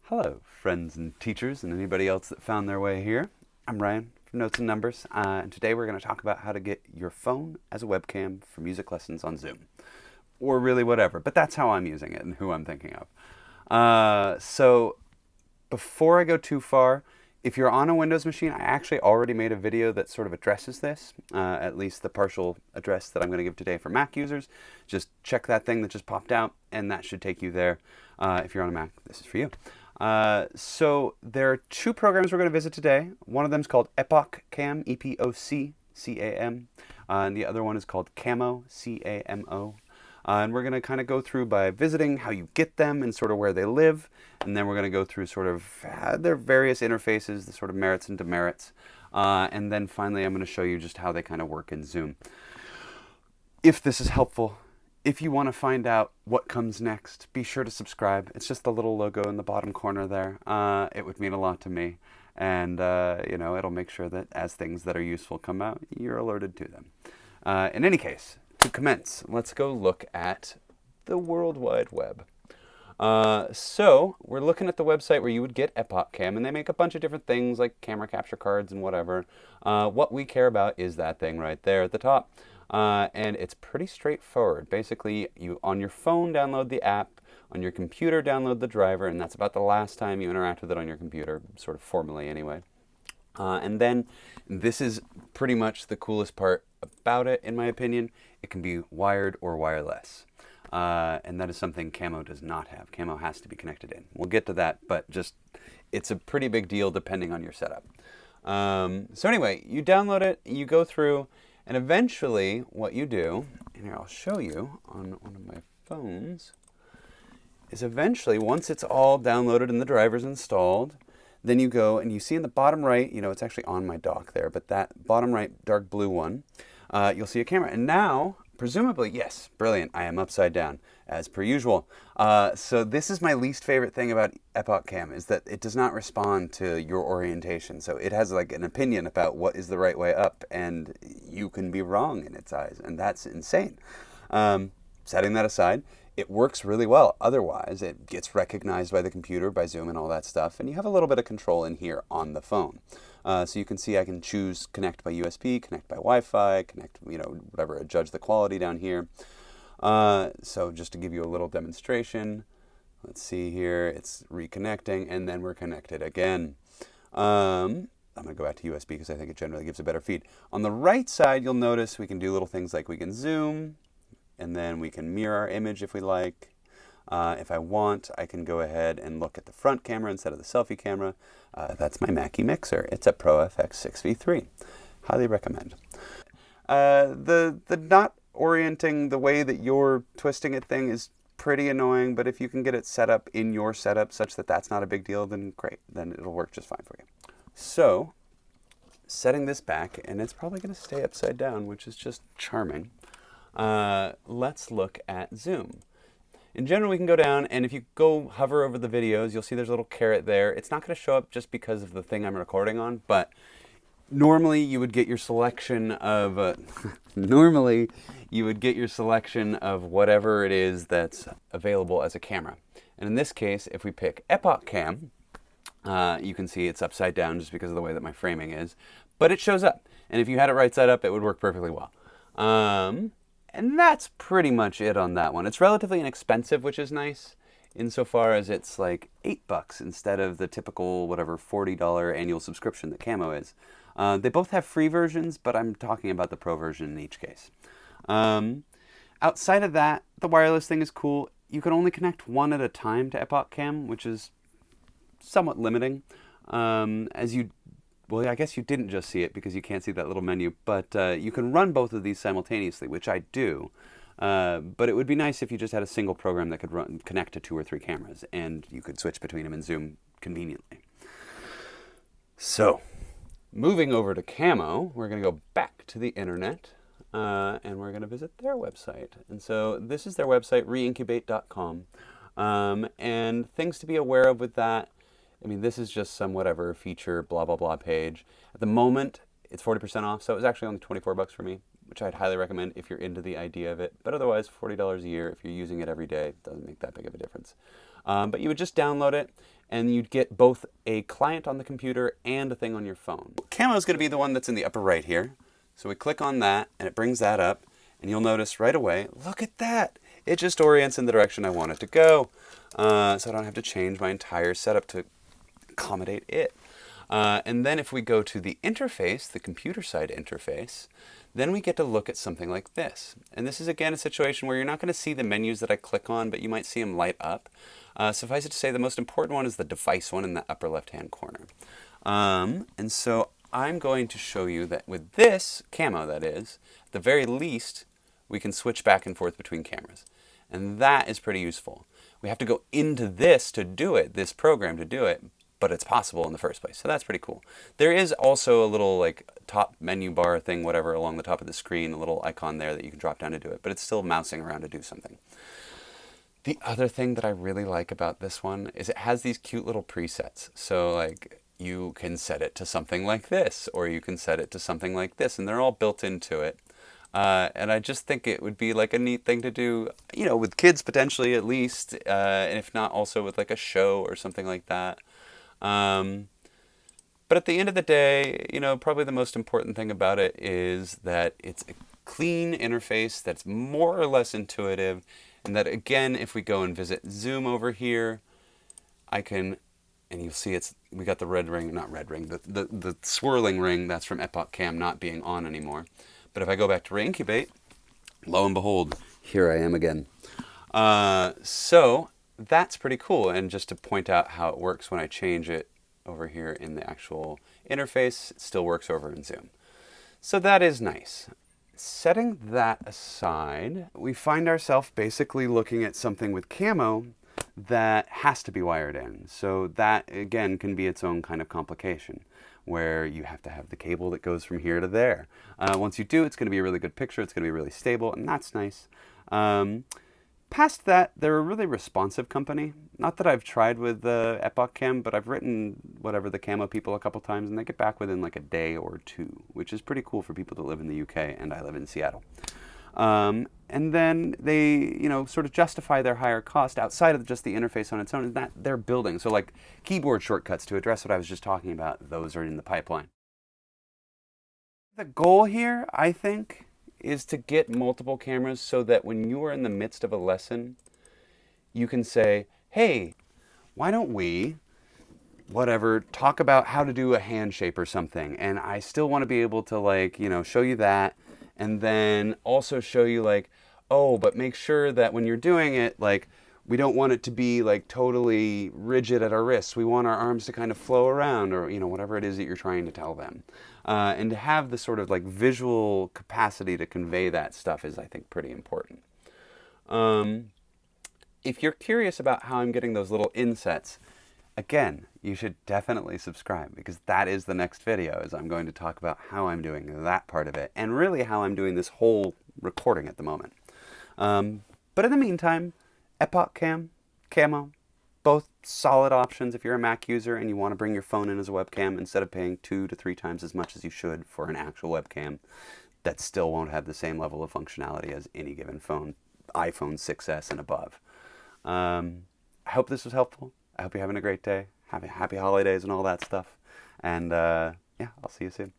Hello, friends and teachers and anybody else that found their way here. I'm Ryan from Notes and Numbers, and today we're going to talk about how to get your phone as a webcam for music lessons on Zoom. Or really whatever, but that's how I'm using it and who I'm thinking of. So before I go too far, if you're on a Windows machine, I actually already made a video that sort of addresses this, at least the partial address that I'm going to give today for Mac users. Just check that thing that just popped out, and that should take you there. If you're on a Mac, this is for you. So there are two programs we're going to visit today. One of them is called EpocCam, E-P-O-C-C-A-M, and the other one is called Camo, C-A-M-O. And we're going to kind of go through by visiting how you get them and sort of where they live. And then we're going to go through sort of their various interfaces, the sort of merits and demerits. And then finally, I'm going to show you just how they kind of work in Zoom. If this is helpful, if you want to find out what comes next, be sure to subscribe. It's just the little logo in the bottom corner there. It would mean a lot to me. And, it'll make sure that as things that are useful come out, you're alerted to them. In any case, to commence, let's go look at the World Wide Web. So we're looking at the website where you would get EpocCam, and they make a bunch of different things like camera capture cards and whatever. What we care about is that thing right there at the top. And it's pretty straightforward. Basically, you on your phone download the app, on your computer download the driver, and that's about the last time you interact with it on your computer, sort of formally anyway. And then this is pretty much the coolest part about it, in my opinion. It can be wired or wireless. And that is something Camo does not have. Camo has to be connected in. We'll get to that, but just it's a pretty big deal depending on your setup. So anyway, you download it, you go through, and eventually what you do, and here I'll show you on one of my phones, is eventually once it's all downloaded and the driver's installed, then you go and you see in the bottom right, it's actually on my dock there, but that bottom right dark blue one, you'll see a camera. And now, presumably, yes, brilliant, I am upside down, as per usual. So this is my least favorite thing about EpocCam, is that it does not respond to your orientation. So it has like an opinion about what is the right way up, and you can be wrong in its eyes, and that's insane. Setting that aside, it works really well. Otherwise, it gets recognized by the computer, by Zoom and all that stuff, and you have a little bit of control in here on the phone. So you can see I can choose connect by USB, connect by Wi-Fi, connect, whatever, judge the quality down here. So just to give you a little demonstration, let's see here, it's reconnecting, and then we're connected again. I'm going to go back to USB because I think it generally gives a better feed. On the right side, you'll notice we can do little things like we can zoom, and then we can mirror our image if we like. If I want, I can go ahead and look at the front camera instead of the selfie camera. That's my Mackie mixer. It's a Pro FX 6v3. Highly recommend. The not orienting the way that you're twisting it thing is pretty annoying, but if you can get it set up in your setup such that that's not a big deal, then great. Then it'll work just fine for you. So, setting this back, and it's probably going to stay upside down, which is just charming. Let's look at Zoom. In general, we can go down, and if you go hover over the videos, you'll see there's a little caret there. It's not going to show up just because of the thing I'm recording on, but normally you would get your selection of whatever it is that's available as a camera. And in this case, if we pick EpocCam, you can see it's upside down just because of the way that my framing is, but it shows up. And if you had it right side up, it would work perfectly well. And that's pretty much it on that one. It's relatively inexpensive, which is nice, insofar as it's like $8 instead of the typical, whatever, $40 annual subscription that Camo is. They both have free versions, but I'm talking about the pro version in each case. Outside of that, the wireless thing is cool. You can only connect one at a time to EpocCam, which is somewhat limiting. Well, I guess you didn't just see it because you can't see that little menu, but you can run both of these simultaneously, which I do. But it would be nice if you just had a single program that could connect to 2 or 3 cameras, and you could switch between them in Zoom conveniently. So, moving over to Camo, we're going to go back to the internet, and we're going to visit their website. And so this is their website, reincubate.com. And things to be aware of with that, this is just some whatever feature, blah, blah, blah page. At the moment, it's 40% off, so it was actually only $24 for me. which I'd highly recommend if you're into the idea of it. But otherwise, $40 a year if you're using it every day, doesn't make that big of a difference. But you would just download it, and you'd get both a client on the computer and a thing on your phone. Camo is going to be the one that's in the upper right here. So we click on that, and it brings that up, and you'll notice right away, look at that. It just orients in the direction I want it to go. So I don't have to change my entire setup to accommodate it. And then if we go to the interface, the computer side interface, then we get to look at something like this. And this is again a situation where you're not going to see the menus that I click on, but you might see them light up. Suffice it to say, the most important one is the device one in the upper left-hand corner. And so I'm going to show you that with this Camo, that is, at the very least, we can switch back and forth between cameras. And that is pretty useful. We have to go into this to do it, this program to do it, but it's possible in the first place. So that's pretty cool. There is also a little like top menu bar thing, whatever, along the top of the screen, a little icon there that you can drop down to do it, but it's still mousing around to do something. The other thing that I really like about this one is it has these cute little presets. So like you can set it to something like this, or you can set it to something like this, and they're all built into it. And I just think it would be like a neat thing to do, you know, with kids potentially at least, and if not also with like a show or something like that. But at the end of the day, you know, probably the most important thing about it is that it's a clean interface that's more or less intuitive, and that again, if we go and visit Zoom over here, I can, and you'll see we got the red ring, not red ring, the swirling ring, that's from EpocCam not being on anymore. But if I go back to reincubate, lo and behold, here I am again. So that's pretty cool. And just to point out how it works when I change it over here in the actual interface, it still works over in Zoom. So that is nice. Setting that aside, we find ourselves basically looking at something with Camo that has to be wired in. So that, again, can be its own kind of complication, where you have to have the cable that goes from here to there. Once you do, it's going to be a really good picture. It's going to be really stable, and that's nice. Past that, they're a really responsive company. Not that I've tried with the EpocCam, but I've written whatever the Camo people a couple times, and they get back within like a day or two, which is pretty cool for people that live in the UK, and I live in Seattle. And then they, you know, sort of justify their higher cost outside of just the interface on its own, is that they're building. So like keyboard shortcuts to address what I was just talking about, those are in the pipeline. The goal here, I think, is to get multiple cameras so that when you are in the midst of a lesson, you can say, hey, why don't we, whatever, talk about how to do a hand shape or something. And I still want to be able to, like, you know, show you that. And then also show you like, oh, but make sure that when you're doing it, like, we don't want it to be like totally rigid at our wrists. We want our arms to kind of flow around, or, you know, whatever it is that you're trying to tell them. And to have the sort of like visual capacity to convey that stuff is, I think, pretty important. If you're curious about how I'm getting those little insets, again, you should definitely subscribe, because that is the next video, is I'm going to talk about how I'm doing that part of it, and really how I'm doing this whole recording at the moment. But in the meantime, EpocCam, Camo, both solid options if you're a Mac user and you want to bring your phone in as a webcam instead of paying 2 to 3 times as much as you should for an actual webcam that still won't have the same level of functionality as any given phone, iPhone 6S and above. I hope this was helpful. I hope you're having a great day. Happy holidays and all that stuff. And yeah, I'll see you soon.